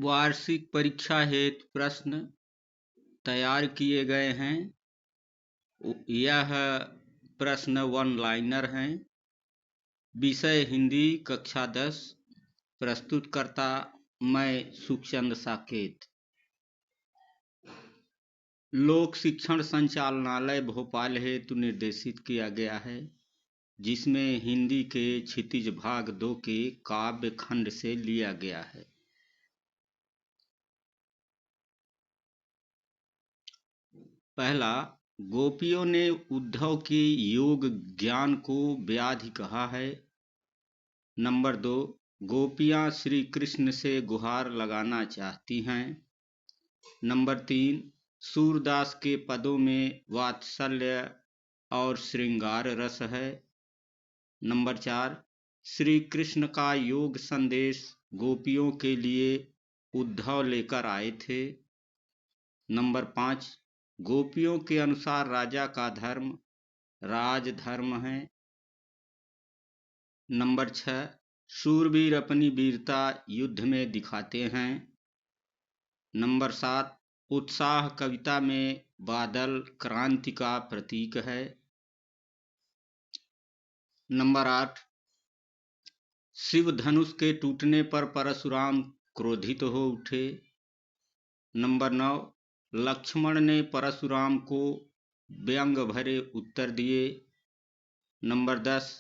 वार्षिक परीक्षा हेतु प्रश्न तैयार किए गए हैं। यह प्रश्न वन लाइनर हैं। विषय हिंदी कक्षा 10। प्रस्तुतकर्ता मैं सुखचंद साकेत। लोक शिक्षण संचालनालय भोपाल हेतु निर्देशित किया गया है, जिसमें हिंदी के क्षितिज भाग 2 के काव्य खंड से लिया गया है। पहला, गोपियों ने उद्धव के योग ज्ञान को व्याधि कहा है। नंबर 2, गोपियां श्री कृष्ण से गुहार लगाना चाहती हैं। नंबर 3, सूरदास के पदों में वात्सल्य और श्रृंगार रस है। नंबर 4, श्री कृष्ण का योग संदेश गोपियों के लिए उद्धव लेकर आए थे। नंबर 5, गोपियों के अनुसार राजा का धर्म राजधर्म है। नंबर 6, शूरवीर अपनी वीरता युद्ध में दिखाते हैं। नंबर 7, उत्साह कविता में बादल क्रांति का प्रतीक है। नंबर 8, शिव धनुष के टूटने पर परशुराम क्रोधित हो उठे। नंबर 9, लक्ष्मण ने परशुराम को व्यंग भरे उत्तर दिए। नंबर 10,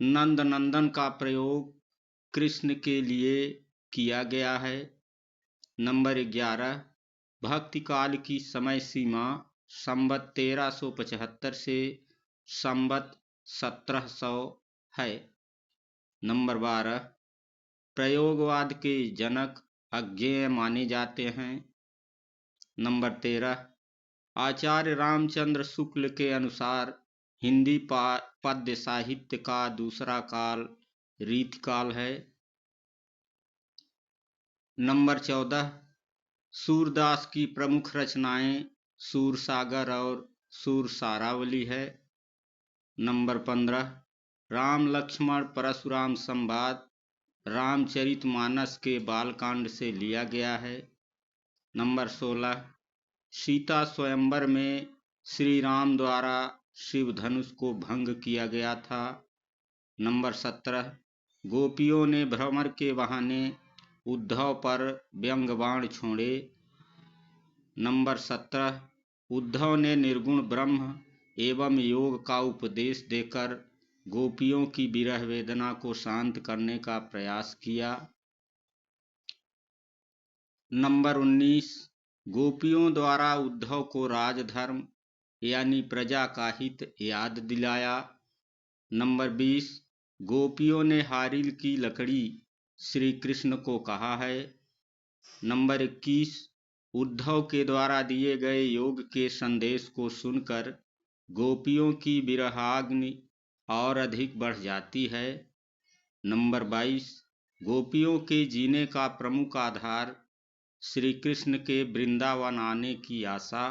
नंद नंदन का प्रयोग कृष्ण के लिए किया गया है। नंबर 11, भक्ति काल की समय सीमा संवत 1375 से संवत 1700 है। नंबर 12, प्रयोगवाद के जनक अज्ञेय माने जाते हैं। नंबर 13, आचार्य रामचंद्र शुक्ल के अनुसार हिंदी पद्य साहित्य का दूसरा काल रीतिकाल है। नंबर 14, सूरदास की प्रमुख रचनाएं सूरसागर और सूरसारावली है। नंबर 15, राम लक्ष्मण परशुराम संवाद रामचरितमानस के बालकांड से लिया गया है। नंबर 16, सीता स्वयंवर में श्री राम द्वारा शिव धनुष को भंग किया गया था। नंबर 17, गोपियों ने भ्रमर के बहाने उद्धव पर व्यंग्यबाण छोड़े। नंबर 17, उद्धव ने निर्गुण ब्रह्म एवं योग का उपदेश देकर गोपियों की विरह वेदना को शांत करने का प्रयास किया। नंबर 19, गोपियों द्वारा उद्धव को राजधर्म यानी प्रजा का हित याद दिलाया। नंबर 20, गोपियों ने हारिल की लकड़ी श्री कृष्ण को कहा है। नंबर 21, उद्धव के द्वारा दिए गए योग के संदेश को सुनकर गोपियों की विरहाग्नि और अधिक बढ़ जाती है। नंबर 22, गोपियों के जीने का प्रमुख आधार श्री कृष्ण के वृंदावन आने की आशा।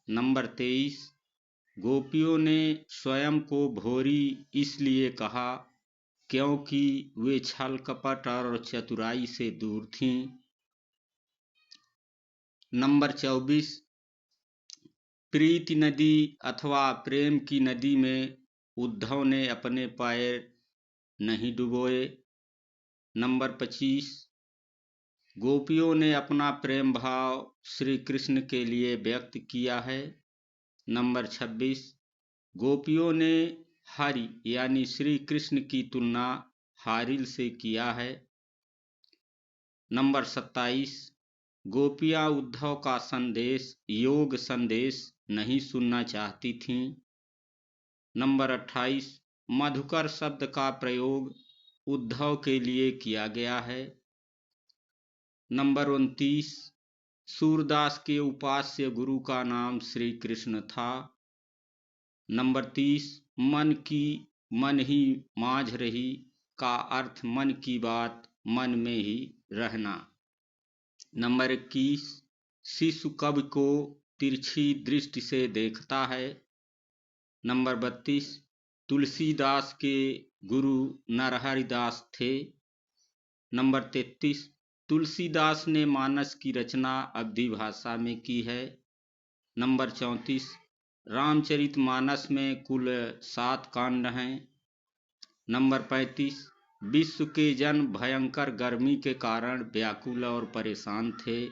नंबर 23, गोपियों ने स्वयं को भोरी इसलिए कहा क्योंकि वे छल कपट और चतुराई से दूर थीं। नंबर 24, प्रीति नदी अथवा प्रेम की नदी में उद्धव ने अपने पैर नहीं डुबोए। नंबर 25, गोपियों ने अपना प्रेम भाव श्री कृष्ण के लिए व्यक्त किया है। नंबर 26, गोपियों ने हरि यानी श्री कृष्ण की तुलना हारिल से किया है। नंबर 27, गोपियां उद्धव का संदेश योग संदेश नहीं सुनना चाहती थीं। नंबर 28, मधुकर शब्द का प्रयोग उद्धव के लिए किया गया है। नंबर 29, सूरदास के उपास्य गुरु का नाम श्री कृष्ण था। नंबर 30, मन ही माझ रही का अर्थ मन की बात मन में ही रहना। नंबर 21, शिशु कवि को तिरछी दृष्टि से देखता है। नंबर 32, तुलसीदास के गुरु नरहरिदास थे। नंबर 33, तुलसीदास ने मानस की रचना अवधी भाषा में की है। नंबर 34, रामचरितमानस में कुल 7 कांड हैं। नंबर 35, विश्व के जन भयंकर गर्मी के कारण व्याकुल और परेशान थे।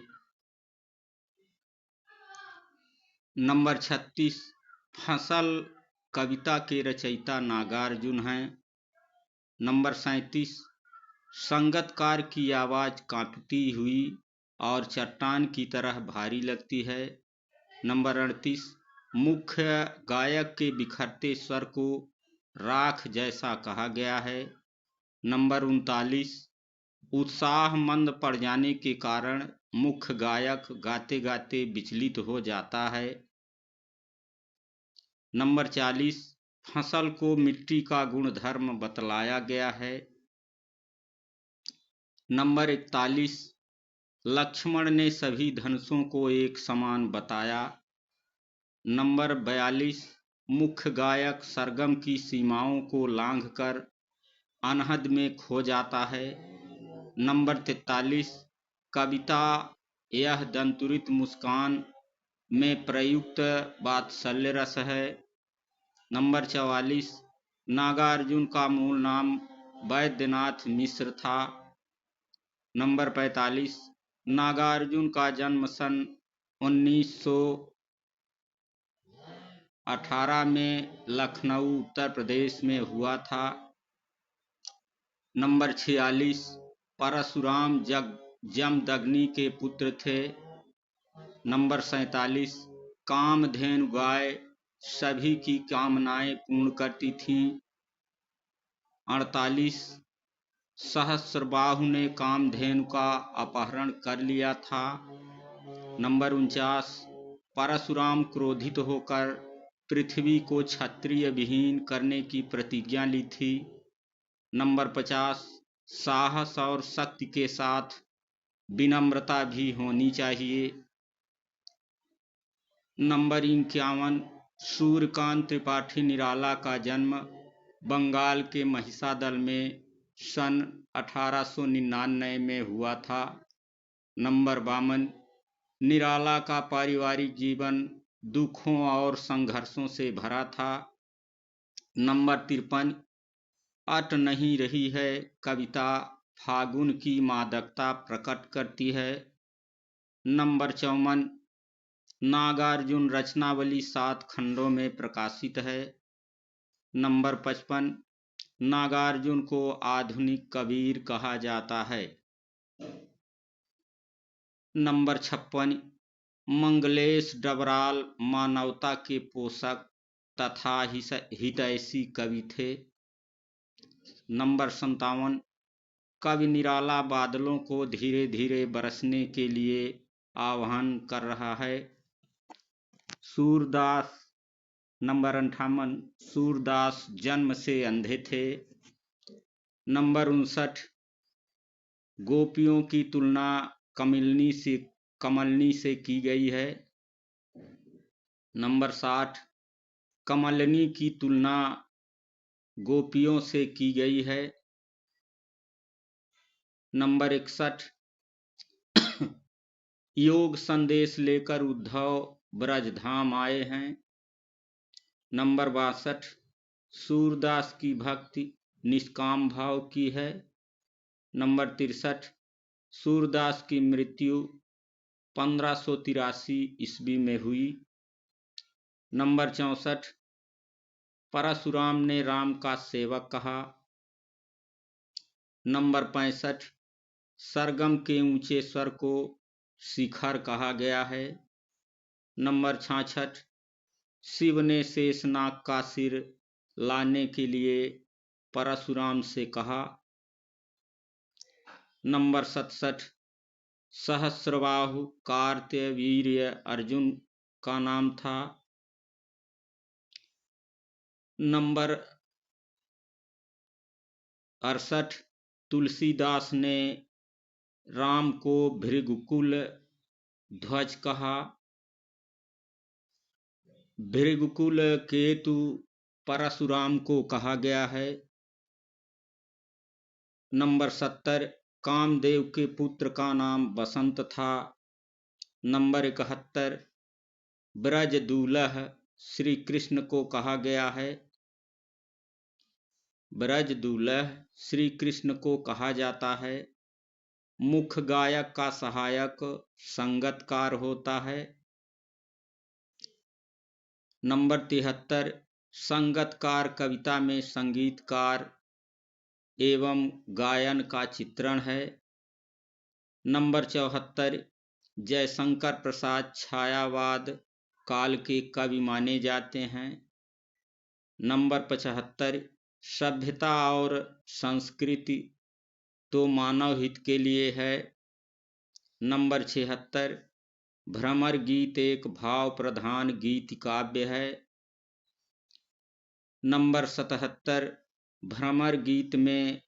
नंबर 36, फसल कविता के रचयिता नागार्जुन हैं। नंबर 37, संगतकार की आवाज कांपती हुई और चट्टान की तरह भारी लगती है। नंबर 38, मुख्य गायक के बिखरते स्वर को राख जैसा कहा गया है। नंबर 39, उत्साह मंद पड़ जाने के कारण मुख्य गायक गाते गाते विचलित हो जाता है। नंबर 40, फसल को मिट्टी का गुणधर्म बतलाया गया है। नंबर 41, लक्ष्मण ने सभी धनुषों को एक समान बताया। नंबर 42, मुख्य गायक सरगम की सीमाओं को लांघकर अनहद में खो जाता है। नंबर 43, कविता यह दंतुरित मुस्कान में प्रयुक्त वात्सल्य रस है। नंबर 44, नागार्जुन का मूल नाम वैद्यनाथ मिश्र था। नंबर 45, नागार्जुन का जन्म सन 1918 में लखनऊ उत्तर प्रदेश में हुआ था। नंबर 46, परशुराम जमदग्नि के पुत्र थे। नंबर 47, कामधेनु गाय सभी की कामनाएं पूर्ण करती थीं। 48, सहस्रबाहु ने कामधेनु का अपहरण कर लिया था। नंबर 49, परशुराम क्रोधित होकर पृथ्वी को क्षत्रिय विहीन करने की प्रतिज्ञा ली थी। नंबर 50, साहस और शक्ति के साथ विनम्रता भी होनी चाहिए। नंबर 51, सूर्यकांत त्रिपाठी निराला का जन्म बंगाल के महिषादल में सन 1899 में हुआ था। नंबर 52, निराला का पारिवारिक जीवन दुखों और संघर्षों से भरा था। नंबर 53, अट नहीं रही है कविता फागुन की मादकता प्रकट करती है। नंबर 54, नागार्जुन रचनावली 7 खंडों में प्रकाशित है। नंबर 55, नागार्जुन को आधुनिक कबीर कहा जाता है। नंबर 56, मंगलेश डबराल मानवता के पोषक तथा हितैषी कवि थे। नंबर 57, कवि निराला बादलों को धीरे धीरे बरसने के लिए आह्वान कर रहा है। सूरदास। नंबर 58, सूरदास जन्म से अंधे थे। नंबर 59, गोपियों की तुलना कमलनी से की गई है। नंबर 60, कमलनी की तुलना गोपियों से की गई है। नंबर 61, योग संदेश लेकर उद्धव ब्रजधाम आए हैं। नंबर 62, सूरदास की भक्ति निष्काम भाव की है। नंबर 63, सूरदास की मृत्यु 1583 ईस्वी में हुई। नंबर 64, परशुराम ने राम का सेवक कहा। नंबर 65, सरगम के ऊंचे स्वर को शिखर कहा गया है। नंबर 66, शिव ने शेषनाग का सिर लाने के लिए परशुराम से कहा। नंबर 67, सहस्रबाहु कार्तवीर्य अर्जुन का नाम था। नंबर 68, तुलसीदास ने राम को भृगुकुल ध्वज कहा। भृगुकुल केतु परशुराम को कहा गया है। नंबर 70, कामदेव के पुत्र का नाम बसंत था। नंबर 71, ब्रज दूल्ह श्री कृष्ण को कहा गया है। ब्रज दूल्ह श्री कृष्ण को कहा जाता है। मुख्य गायक का सहायक संगतकार होता है। नंबर 73, संगतकार कविता में संगीतकार एवं गायन का चित्रण है। नंबर 74, जयशंकर प्रसाद छायावाद काल के कवि माने जाते हैं। नंबर 75, सभ्यता और संस्कृति तो मानव हित के लिए है। नंबर 76, भ्रमर गीत एक भाव प्रधान गीत काव्य है। नंबर 77, भ्रमर गीत में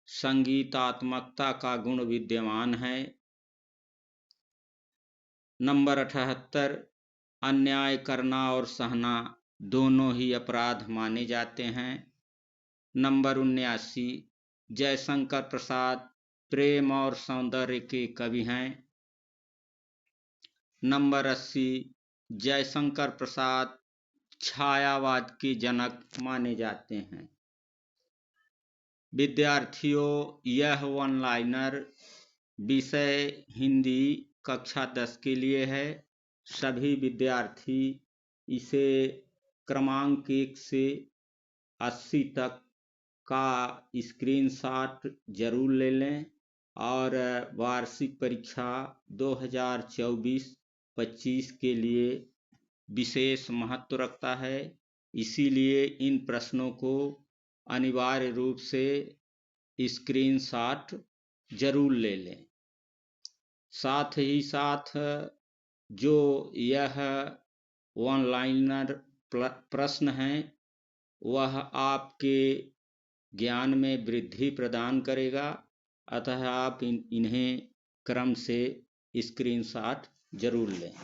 संगीतात्मकता का गुण विद्यमान है। नंबर 78, अन्याय करना और सहना दोनों ही अपराध माने जाते हैं। नंबर 79, जयशंकर प्रसाद प्रेम और सौंदर्य के कवि हैं। नंबर 80, जयशंकर प्रसाद छायावाद के जनक माने जाते हैं। विद्यार्थियों, यह वन लाइनर विषय हिंदी कक्षा 10 के लिए है। सभी विद्यार्थी इसे क्रमांक 1 से 80 तक का स्क्रीनशॉट जरूर ले लें और वार्षिक परीक्षा 2024-25 के लिए विशेष महत्व रखता है। इसीलिए इन प्रश्नों को अनिवार्य रूप से स्क्रीनशॉट जरूर ले लें। साथ ही साथ जो यह वन लाइनर प्रश्न हैं वह आपके ज्ञान में वृद्धि प्रदान करेगा, अतः आप इन्हें क्रम से स्क्रीनशॉट जरूर लें।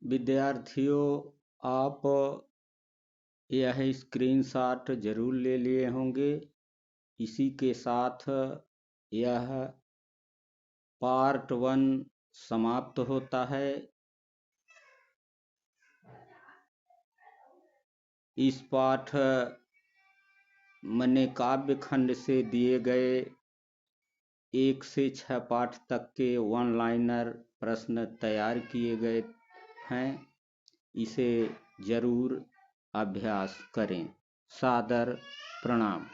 विद्यार्थियों, आप यह स्क्रीनशॉट जरूर ले लिए होंगे। इसी के साथ यह पार्ट 1 समाप्त होता है। इस पाठ मने काव्य खंड से दिए गए 1 से 6 पाठ तक के वन लाइनर प्रश्न तैयार किए गए हैं। इसे जरूर अभ्यास करें। सादर प्रणाम।